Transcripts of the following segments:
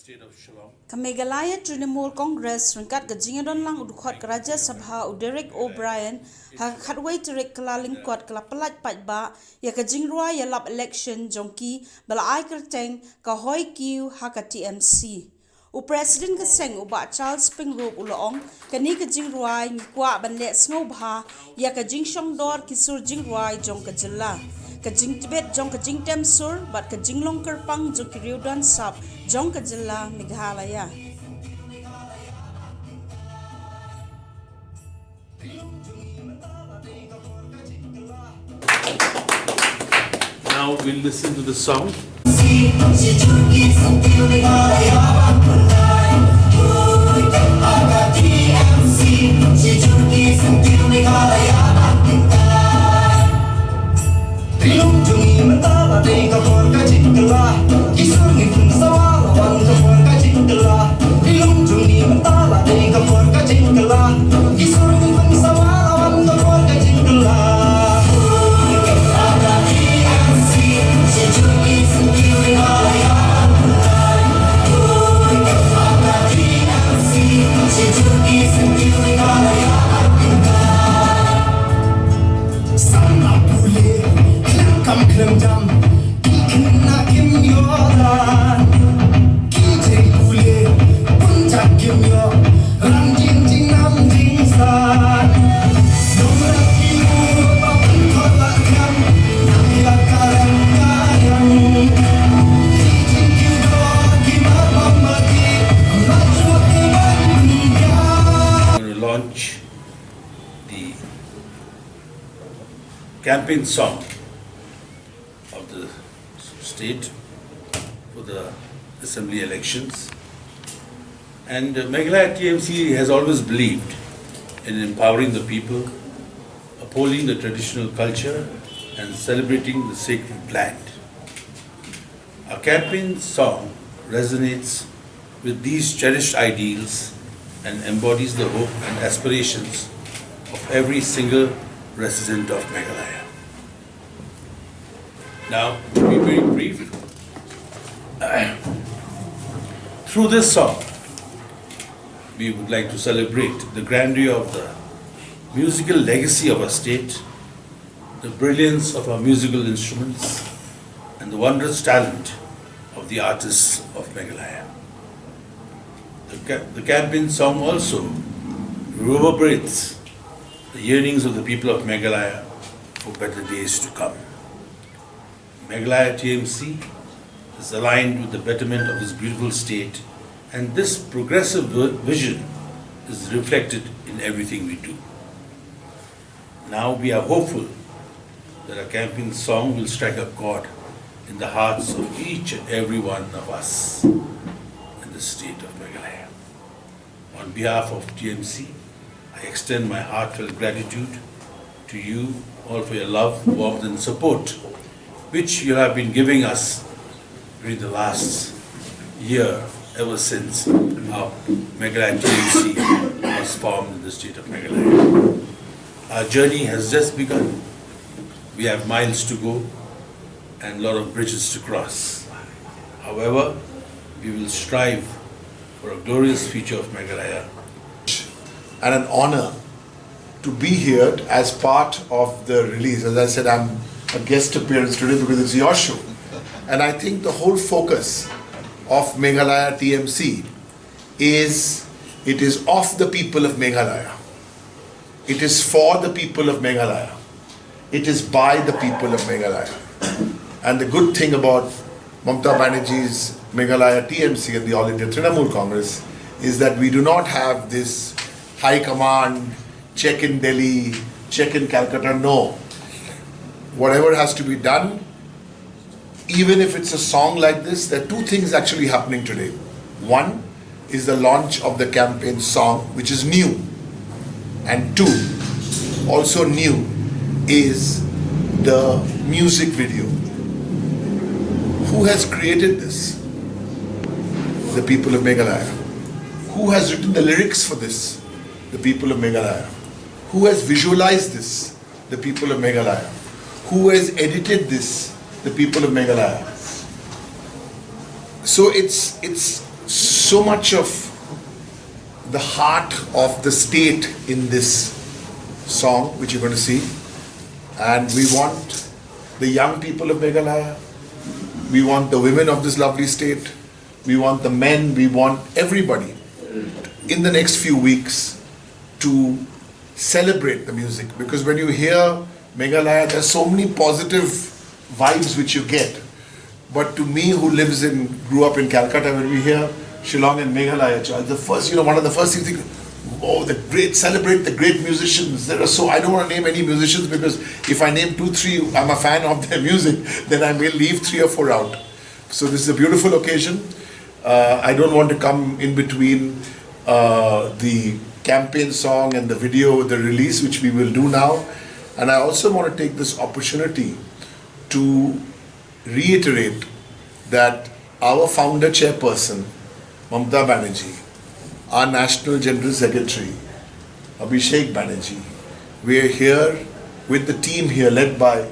state of Shalom. Kamegalaya Trinamool Congress ringkat gajingadon lang udukot ke Raja Sabha Derek O'Brien hakatway terik kelaling kuat kelapelat patba ya ke Jingrwai Ialap Elekshon jongki bala ai kerteng ka hoi kiu haka TMC. Presiden keseng uba Charles Pingrop uloong kani ke Jingrwai ngikwa banlet snobha ya ke Jingshong dor kisur Jingrwai jong ke jela. Kajing Tibet jong kajing Temsur bat kajing long kerpang jong kiriudan sap jong kajela Meghalaya. Now we'll listen to the song. Launch the campaign song of the state for the assembly elections. And Meghalaya TMC has always believed in empowering the people, upholding the traditional culture and celebrating the sacred land. Our campaign song resonates with these cherished ideals and embodies the hope and aspirations of every single resident of Meghalaya. Now, to be very brief, through this song, we would like to celebrate the grandeur of the musical legacy of our state, the brilliance of our musical instruments, and the wondrous talent of the artists of Meghalaya. The campaign song also reverberates the yearnings of the people of Meghalaya for better days to come. Meghalaya TMC is aligned with the betterment of this beautiful state, and this progressive vision is reflected in everything we do. Now we are hopeful that our campaign song will strike a chord in the hearts of each and every one of us in the state of Meghalaya. On behalf of TMC, I extend my heartfelt gratitude to you all for your love, warmth and support which you have been giving us during the last year ever since our Meghalaya TMC was formed in the state of Meghalaya. Our journey has just begun. We have miles to go and a lot of bridges to cross. However, we will strive for a glorious future of Meghalaya. And an honor to be here as part of the release. As I said, I'm a guest appearance today because it's your show. And I think the whole focus of Meghalaya TMC is, it is of the people of Meghalaya. It is for the people of Meghalaya. It is by the people of Meghalaya. And the good thing about Mamata Banerjee's Meghalaya TMC and the All India Trinamool Congress is that we do not have this high command, check in Delhi, check in Calcutta. No. Whatever has to be done, even if it's a song like this, there are two things actually happening today. One is the launch of the campaign song, which is new. And two, also new, is the music video. Who has created this? The people of Meghalaya. Who has written the lyrics for this? The people of Meghalaya. Who has visualized this? The people of Meghalaya. Who has edited this? The people of Meghalaya. So it's so much of the heart of the state in this song, which you're going to see. And we want the young people of Meghalaya, we want the women of this lovely state, we want the men, we want everybody in the next few weeks to celebrate the music. Because when you hear Meghalaya, there's so many positive vibes which you get. But to me, who grew up in Calcutta, when we hear Shillong and Meghalaya, the first, one of the first things, celebrate the great musicians. There are I don't want to name any musicians, because if I name 2, 3, I'm a fan of their music, then I may leave 3 or 4 out. So this is a beautiful occasion. I don't want to come in between the campaign song and the video, the release, which we will do now. And I also want to take this opportunity to reiterate that our founder chairperson, Mamata Banerjee, our National General Secretary, Abhishek Banerjee, we are here with the team here led by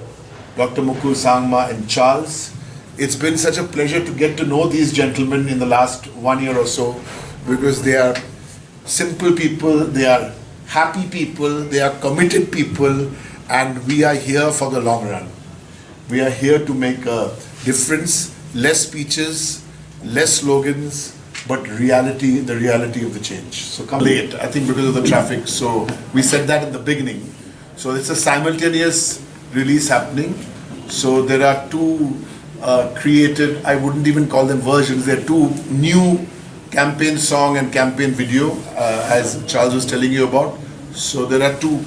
Dr. Mukul Sangma and Charles. It's been such a pleasure to get to know these gentlemen in the last 1 year or so, because they are simple people, they are happy people, they are committed people, and we are here for the long run. We are here to make a difference, less speeches, less slogans, but the reality of the change. So come late, I think because of the traffic, so we said that in the beginning. So it's a simultaneous release happening. So there are 2 created, I wouldn't even call them versions, there are 2 new campaign song and campaign video, as Charles was telling you about. So there are 2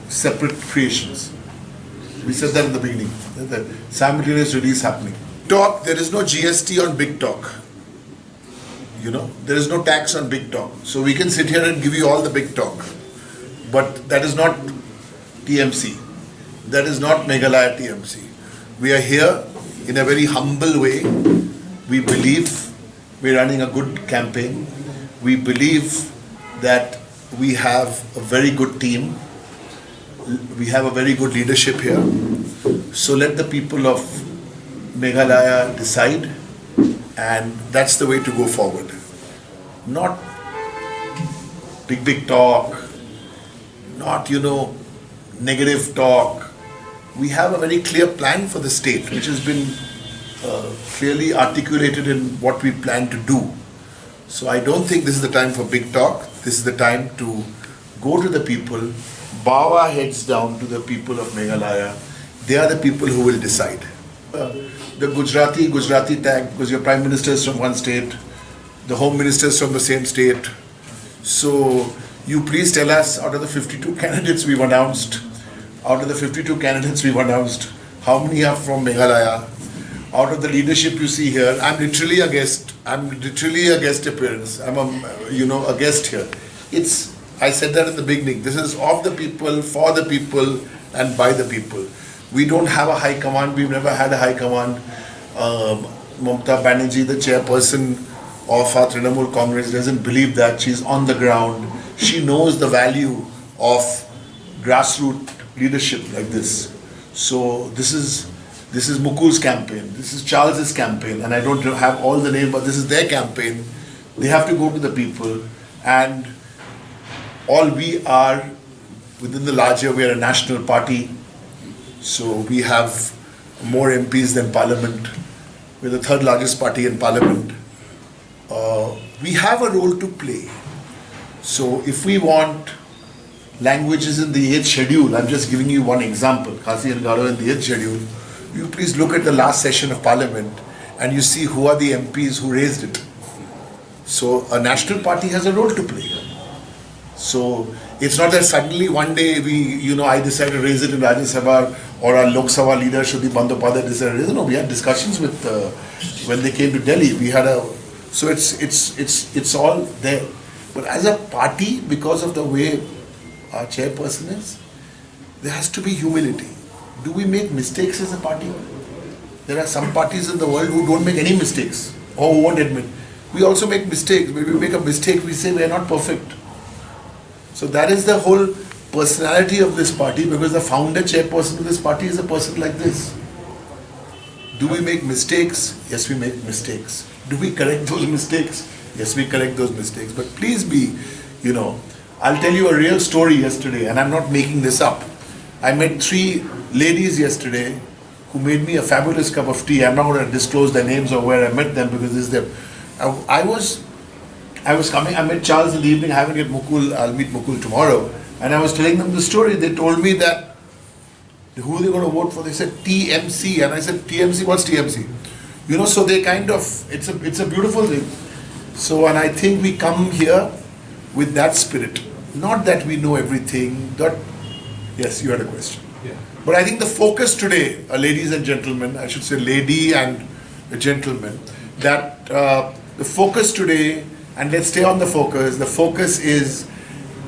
separate creations. We said that in the beginning. The simultaneous release happening. Talk, there is no GST on Big Talk. There is no tax on Big Talk. So we can sit here and give you all the Big Talk. But that is not TMC. That is not Meghalaya TMC. We are here in a very humble way. We believe we're running a good campaign. We believe that we have a very good team. We have a very good leadership here. So let the people of Meghalaya decide, and that's the way to go forward. Not big talk, not, negative talk. We have a very clear plan for the state, which has been clearly articulated in what we plan to do. So I don't think this is the time for big talk. This is the time to go to the people, bow our heads down to the people of Meghalaya. They are the people who will decide. The Gujarati tag, because your Prime Minister is from one state, the Home Minister is from the same state. So you please tell us, out of the 52 candidates we've announced, how many are from Meghalaya? Out of the leadership you see here, I'm literally a guest appearance. I'm a guest here. I said that in the beginning. This is of the people, for the people, and by the people. We don't have a high command. We've never had a high command. Mamata Banerjee, the chairperson of our Trinamool Congress, doesn't believe that. She's on the ground. She knows the value of grassroots leadership like this. So this is Mukul's campaign. This is Charles's campaign, and I don't have all the name, but this is their campaign. They have to go to the people, and all we are within the larger. We are a national party, so we have more MPs than Parliament. We're the 3rd largest party in Parliament. We have a role to play. So if we want languages in the 8th schedule, I'm just giving you one example, Khasi and Garo in the 8th schedule, you please look at the last session of Parliament and you see who are the MPs who raised it. So a national party has a role to play. So it's not that suddenly one day I decided to raise it in Rajya Sabha, or our Lok Sabha leader Shruti Bandyopadhyay decided to raise it. No, we had discussions with when they came to Delhi. We had so it's all there. But as a party, because of the way our chairperson is, there has to be humility. Do we make mistakes as a party? There are some parties in the world who don't make any mistakes, or who won't admit. We also make mistakes. When we make a mistake, we say we are not perfect. So that is the whole personality of this party, because the founder chairperson of this party is a person like this. Do we make mistakes? Yes, we make mistakes. Do we correct those mistakes? Yes, we correct those mistakes. But please be, I'll tell you a real story yesterday, and I'm not making this up. I met 3 ladies yesterday who made me a fabulous cup of tea. I'm not going to disclose their names or where I met them because this is them. I was coming, I met Charles in the evening, I haven't met Mukul, I'll meet Mukul tomorrow. And I was telling them the story. They told me that who they going to vote for. They said TMC, and I said TMC, what's TMC? So they kind of, it's a beautiful thing. So, and I think we come here with that spirit. Not that we know everything, yes, you had a question. Yeah. But I think the focus today, ladies and gentlemen, I should say lady and a gentleman, that the focus today, and let's stay on the focus is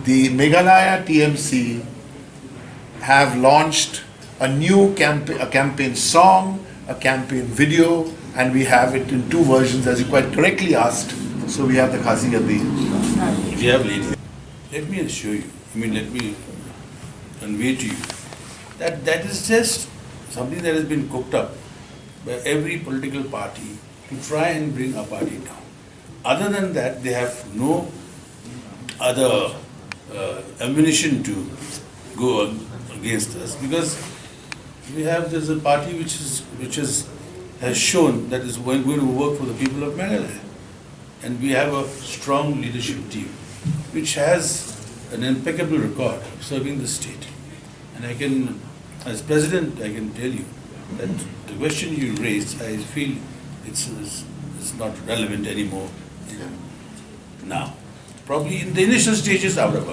the Meghalaya TMC have launched a new campaign song, a campaign video, and we have it in 2 versions, as you quite correctly asked. So we have the Khasi Gandhi. We have ladies. Let me assure you, let me convey to you that is just something that has been cooked up by every political party to try and bring our party down. Other than that, they have no other ammunition to go against us, because there's a party which has shown that is going to work for the people of Meghalaya. And we have a strong leadership team which has an impeccable record of serving the state. And I can, as president, I can tell you that the question you raised, I feel it's not relevant anymore now. Probably in the initial stages, I would have